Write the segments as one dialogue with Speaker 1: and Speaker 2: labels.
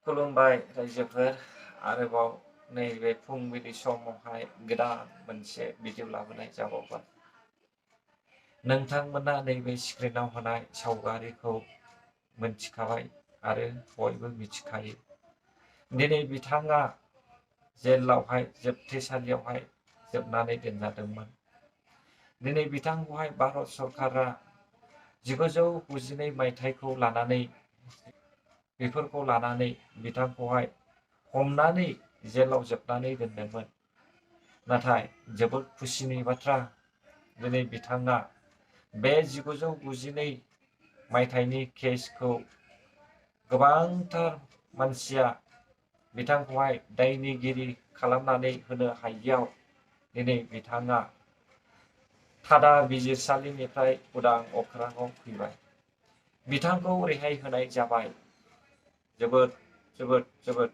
Speaker 1: खुलुमबाय रायजोफोर आरोबाव नैबे फुंबिलि समावहाय गोदान मोनसे भिडिअ लाबोनाय जाबावबाय। नोंथांमोना नैबे स्क्रिनाव होनाय सावगारिखौ मोनथिखाबाय आरो बयबो मिथिखायो। दिनै बिथाङा जेलावहाय जोबथेसालियावहाय जोबनानै दोनजादोंमोन। दिनै बिथांखौहाय भारत सरकारा 1992 मायथाइखौ लानानै बेफोरखौ लानानै बिथांखौहाय हमनानै जेलाव जोबनानै दोनदोंमोन। नाथाय जोबोद खुसिनि बाथ्रा, दिनै बिथाङा बे 1992 मायथाइनि केसखौ गोबांथार मानसिया बिथांखौहाय दायनिगिरि खालामनानै होनो हायियाव दिनै बिथाङा थादा बिजिरसालिनिफ्राय उदां अख्राङाव फैबाय। बिथांखौ रेहाय होनाय जाबाय। जोबोद जोबोद जोबोद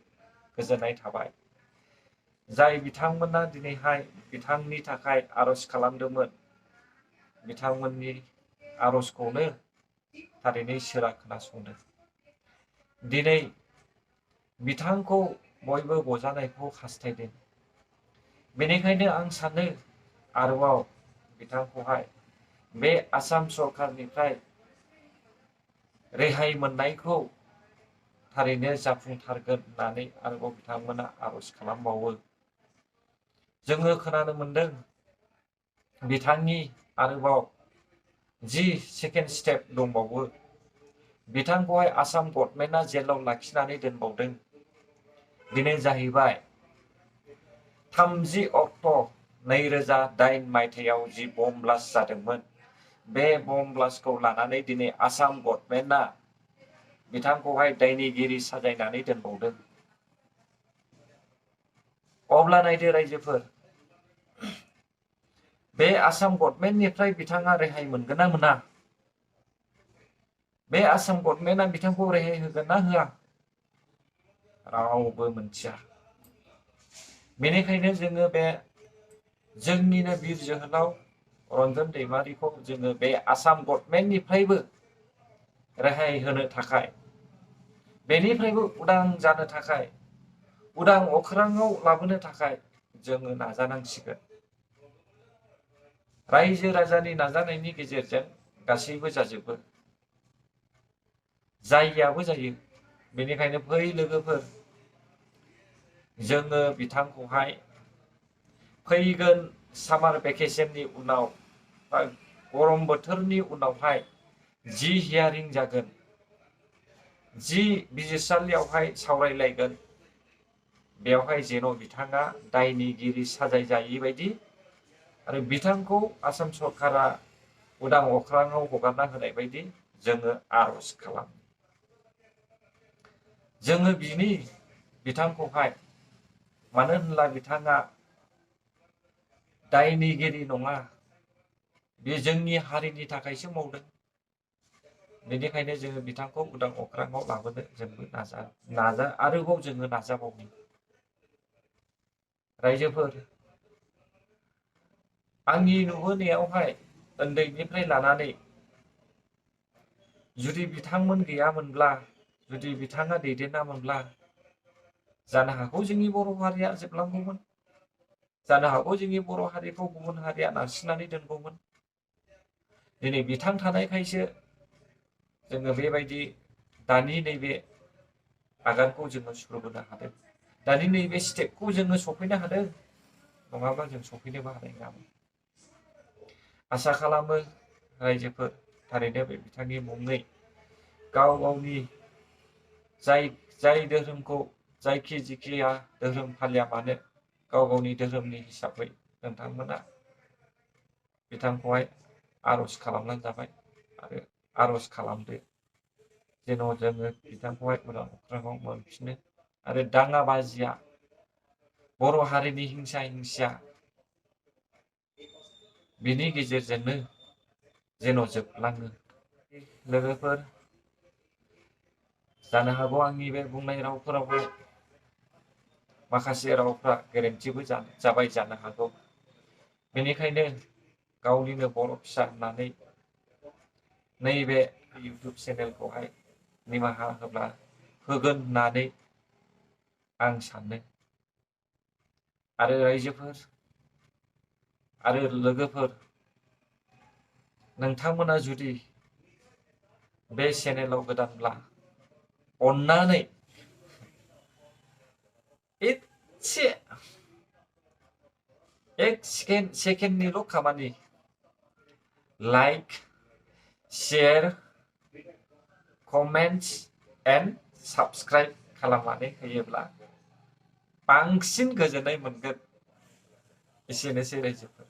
Speaker 1: गोजोननाय थाबाय। जाय बिथांमोना दिनैहाय बिथांनि थाखाय आर'ज खालामदोंमोन, बिथांमोननि आर'जखौनो थारैनो इसोरा खोनासंदों। दिनै बिथांखौ बयबो बजानायखौ हास्थायदों। बेनिखायनो आं सानो आरोबाव बिथांखौहाय बे आसाम सरकारनिफ्राय रेहाय मोननायखौ थारैनो जाफुंथारगोन होननानै आरोबाव बिथांमोना आर'ज खालामबावो। जोङो खोनानो मोनदों बिथांनि आरोबाव जि सेकेन्ड स्टेप दंबावो, बिथांखौहाय आसाम गभर्नमेन्टआ जेलाव लाखिनानै दोनबावदों। बेनो जाहैबाय 30 अक्ट' 2008 मायथाइयाव जि बम ब्लास्ट जादोंमोन, बे बम ब्लास्टखौ लानानै दिनै आसाम गभर्नमेन्टआ बिथांखौहाय दायनिगिरि साजायनानै दोनबावदों। अब्ला नायदो रायजोफोर, बे आसाम गभर्नमेन्टनिफ्राय बिथाङा रेहाय मोनगोन ना मोना? बे आसाम गभर्नमेन्टआ बिथांखौ रेहाय होगोन ना होआ? रावबो मोनथिया। बेनिखायनो जोङो बे जोंनिनो बिर जोहोलाव रन्जन दैमारिखौ जोङो बे आसाम गभर्नमेन्टनिफ्रायबो रेहाय होनो थाखाय, बेनिफ्रायबो उदां जानो थाखाय, उदां अख्राङाव लाबोनो थाखाय जोङो नाजानांसिगोन। रायजो राजानि नाजानायनि गेजेरजों गासैबो जाजोबो, जायियाबो जायो। बेनिखायनो फै लोगोफोर, जोङो बिथांखौहाय फैगोन सामार भेकेसननि उनाव बा गरम बोथोरनि उनावहाय जि हियारिं जागोन, जि बिजिरसालियावहाय सावरायलायगोन, बेवहाय जेन' बिथाङा दायनिगिरि साजाय जायि बायदि आरो बिथांखौ आसाम सरकारा उदां अख्राङाव हगारना होनाय बायदि जोङो आर'ज खालामो। जोङो बिथांखौहाय, मानो होनब्ला बिथाङा दायनिगिरि नङा, बे जोंनि हारिनि थाखायसो मावदों। बेनिखायनो जोङो बिथांखौ उदां अख्राङाव लाबोनो जोंबो आरोबाव जोङो नाजाबावनि। रायजोफोर, आंनि नुबोनायावहाय उन्दैनिफ्राय लानानै जुदि बिथांमोन गैयामोनब्ला, जुदि बिथाङा दैदेनामोनब्ला, जानो हागौ जोंनि बर' हारिया जोबलांगौमोन। जानो हागौ जोंनि बर' हारिखौ गुबुन हारिया नारसिननानै दोनगौमोन। दिनै बिथां थानायखायसो जोङो बेबायदि दानि नैबे आगानखौ जोङो सुरबोनो हादों। दानि नैबे स्टेपखौ जोङो सफैनो हादों, नङाब्ला जों सफैनोबो हानाय नङामोन। आसा खालामो रायजोफोर, थारैनो बे बिथांनि मुङै गाव गावनि जाय धोरोमखौ, जायखि जिखिया धोरोम फालिया मानो, गाव गावनि धोरोमनि हिसाबै नोंथांमोना बिथांखौहाय आर'ज खालामनानै जाबाय आरो आर'ज खालामदो जेन' जोङो बिथांखौहाय उदां अख्राङाव मोनफिनो आरो दाङाबाजिया, बर' हारिनि हिंसा बिनि गेजेरजोंनो जेन' जोबलाङो। लोगोफोर, जानो हागौ आंनि बे बुंनाय रावफोरावबो माखासे रावफ्रा गोरोन्थिबो जाबाय जानो हागौ। बेनिखायनो गावनिनो बर' फिसा होननानै नैबे इउटुब चेनेलखौहाय निमाहा होगोन होननानै आं सानो। आरो रायजोफोर आरो लोगोफोर, नोंथांमोना जुदि बे चेनेलाव गोदानब्ला अन्नानै एसे एक सेकेन्डनिल' खामानि, like, share, comments and subscribe खालामनानै होयोब्ला बांसिन गोजोननाय मोनगोन। एसेनोसै रायजोफोर।